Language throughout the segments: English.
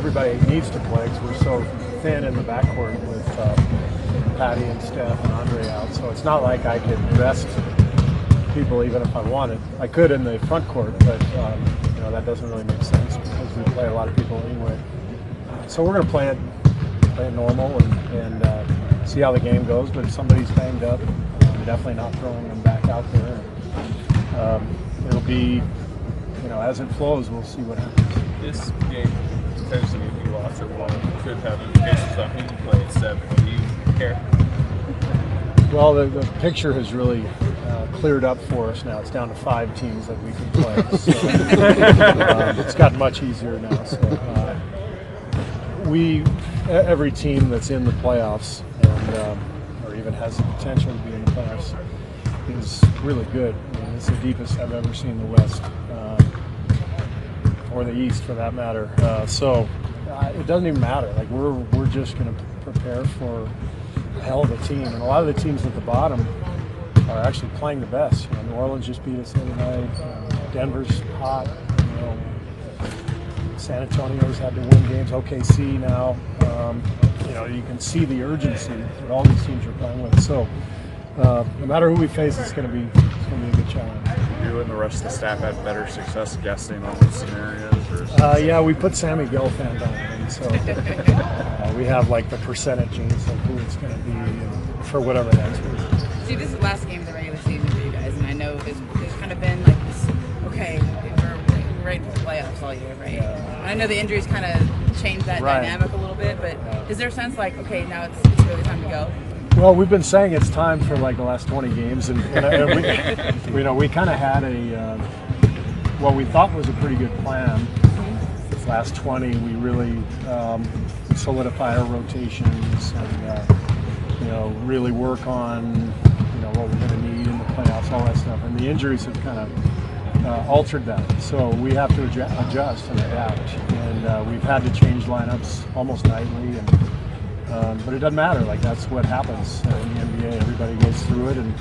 everybody needs to play because we're so thin in the backcourt with Patty and Steph and Andre out. So it's not like I could rest people even if I wanted. I could in the front court, but you know, that doesn't really make sense because we play a lot of people anyway. So we're going to play it normal and see how the game goes. But if somebody's banged up, I'm definitely not throwing them back out there. It'll be, you know, as it flows, we'll see what happens. This game, potentially, if you lost it, could have implications on who you play at 7. Do you care? Well, the picture has really cleared up for us now. It's down to 5 teams that we can play. So it's gotten much easier now. So every team that's in the playoffs and or even has the potential to be in the playoffs is really good. I mean, it's the deepest I've ever seen the West, or the East for that matter. So it doesn't even matter. Like we're just going to prepare for a hell of a team, and a lot of the teams at the bottom are actually playing the best. You know, New Orleans just beat us the other night. Denver's hot. You know, San Antonio's had to win games. OKC now. You know, you can see the urgency that all these teams are playing with. So no matter who we face, it's going to be a good challenge. You and the rest of the staff had better success guessing on those scenarios? Or yeah, we put Sammy Gelfand on it, and so we have like the percentages of who it's going to be and for whatever that's worth. See, this is the last game of the regular season for you guys, and I know there's kind of been like this, okay, we're ready for the playoffs all year, right? Yeah. I know the injuries kind of changed that dynamic a little bit, but is there a sense like, okay, now it's really time to go? Well, we've been saying it's time for like the last 20 games, and we, you know, we kind of had a what we thought was a pretty good plan. This last 20, we really solidified our rotations and you know, really work on, you know, what we're going to need in the playoffs, all that stuff. And the injuries have kind of altered that, so we have to adjust and adapt. And we've had to change lineups almost nightly, and but it doesn't matter. Like, that's what happens in the NBA. Everybody goes through it, and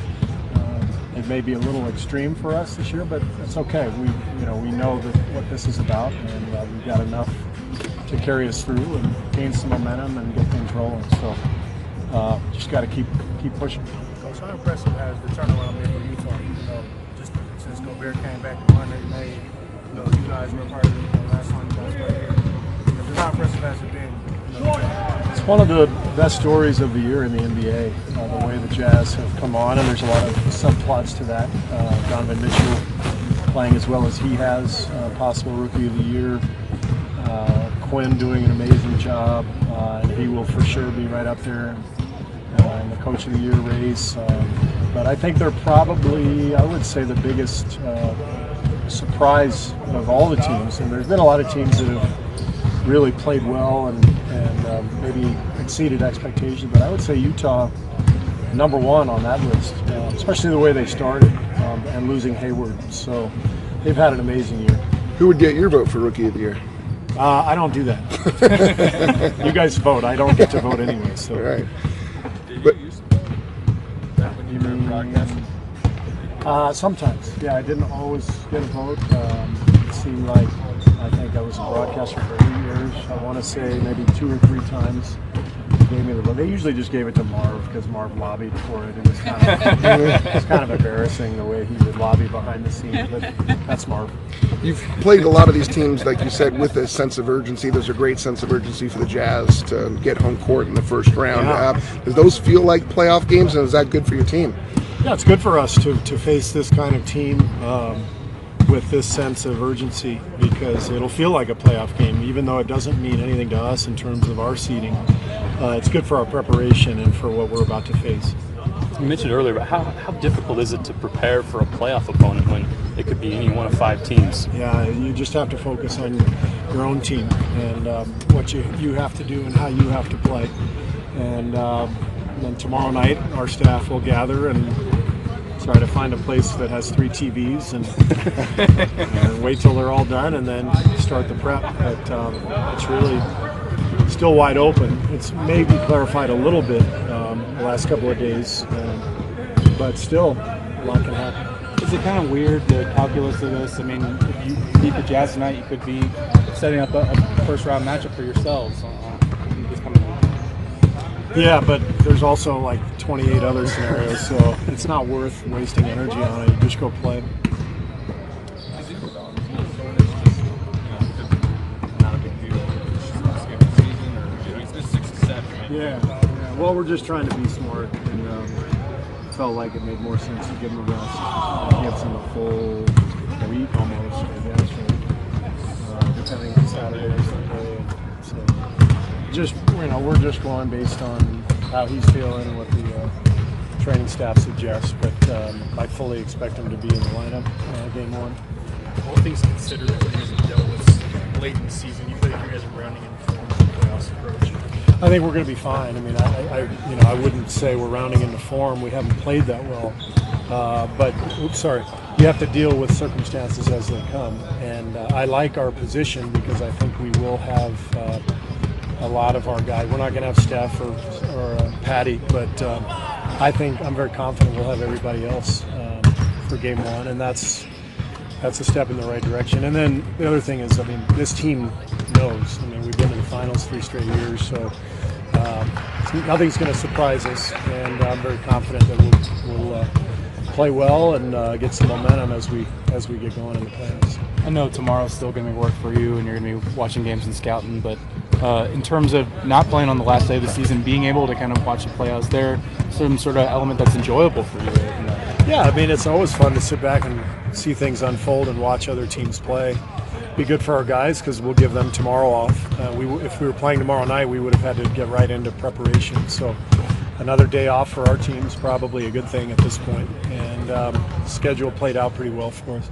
it may be a little extreme for us this year, but it's okay. We know that what this is about, and we've got enough to carry us through and gain some momentum and get things rolling. So just got to keep pushing. Coach, how impressive has the turnaround been for Utah? You know, just since Gobert came back to run it, made, you know, you guys were part of it the last time you guys played here. Just how impressive has it been? You know, it's one of the best stories of the year in the NBA, the way the Jazz have come on, and there's a lot of subplots to that. Donovan Mitchell playing as well as he has, possible Rookie of the Year. Quinn doing an amazing job, and he will for sure be right up there in the Coach of the Year race. But I think they're probably, I would say, the biggest surprise of all the teams. And there's been a lot of teams that have really played well and maybe exceeded expectations. But I would say Utah, #1 on that list, especially the way they started and losing Hayward. So they've had an amazing year. Who would get your vote for Rookie of the Year? I don't do that. You guys vote. I don't get to vote anyway. So. All right. Did But you use that when you were broadcasting? Sometimes. Yeah, I didn't always get a vote. It seemed like I think I was a broadcaster for 8 years. I want to say maybe 2 or 3 times they gave me the vote. They usually just gave it to Marv because Marv lobbied for it. It was kind of embarrassing the way he would lobby behind the scenes, but that's Marv. You've played a lot of these teams, like you said, with a sense of urgency. There's a great sense of urgency for the Jazz to get home court in the first round. Yeah. Does those feel like playoff games, and is that good for your team? Yeah, it's good for us to face this kind of team with this sense of urgency, because it'll feel like a playoff game, even though it doesn't mean anything to us in terms of our seeding. It's good for our preparation and for what we're about to face. You mentioned earlier, but how difficult is it to prepare for a playoff opponent when it could be any one of 5 teams? Yeah, you just have to focus on your own team and what you have to do and how you have to play. And then tomorrow night, our staff will gather and try to find a place that has 3 TVs and wait till they're all done and then start the prep. But it's really still wide open. It's maybe clarified a little bit the last couple of days, but still a lot can happen. Is it kind of weird, the calculus of this? I mean, if you beat the Jazz tonight, you could be setting up a first-round matchup for yourselves this coming week. Yeah, but there's also like 28 other scenarios, so it's not worth wasting energy on it. You just go play. Yeah. Well, we're just trying to be smart, and felt like it made more sense to give him a rest. Gives him a full week almost, I guess, depending on Saturday or Sunday. So, just we're just going based on how he's feeling and what the training staff suggests. But I fully expect him to be in the lineup game one. All things considered, what you guys have dealt with late in the season, you feel like you guys are rounding in form for the playoffs approach? I think we're going to be fine. I mean, I wouldn't say we're rounding into form. We haven't played that well, but you have to deal with circumstances as they come. And I like our position because I think we will have a lot of our guys. We're not going to have Steph or Patty, but I think I'm very confident we'll have everybody else for game one, and that's a step in the right direction. And then the other thing is, I mean, this team knows. I mean, we've been to the finals 3 straight years, so nothing's going to surprise us. And I'm very confident that we'll play well and get some momentum as we get going in the playoffs. I know tomorrow's still going to work for you, and you're going to be watching games and scouting. But in terms of not playing on the last day of the season, being able to kind of watch the playoffs, is there some sort of element that's enjoyable for you? Yeah, I mean, it's always fun to sit back and see things unfold and watch other teams play. Be good for our guys because we'll give them tomorrow off. If we were playing tomorrow night, we would have had to get right into preparation. So another day off for our team is probably a good thing at this point. And schedule played out pretty well for us.